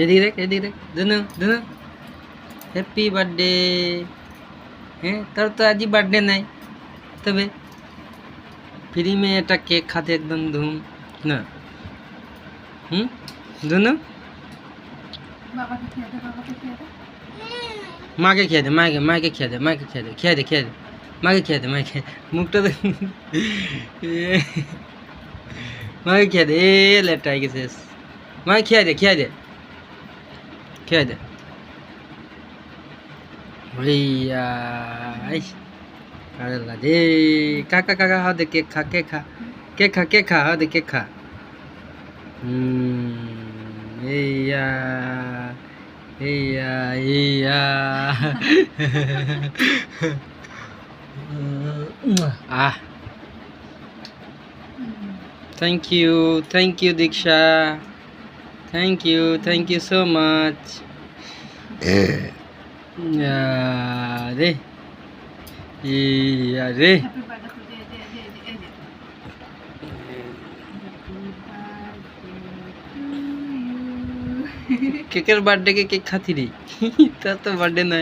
এদিকে দেখ দুনু দুনু happy birthday. হ্যাঁ তোর তো আজই বার্থডে নাই, তবে फ्री में এটা কেক খাতে একদম ধুম না। দুনু মাকে খেয়ে দে, মাকে খেয়ে দে, মাকে খেয়ে দে, মুখটা দেখ, মাকে খেয়ে দে। লেটাই গেছে, মাকে খেয়ে দে भैया। अरे ला दे काका हाँ दे केक खा हाँ दे केक खा। भैया भैया भैया ah thank you Diksha, thank you so much। अरे अरे केकेर बर्थडे के केक खाती रही, तो बर्थडे ना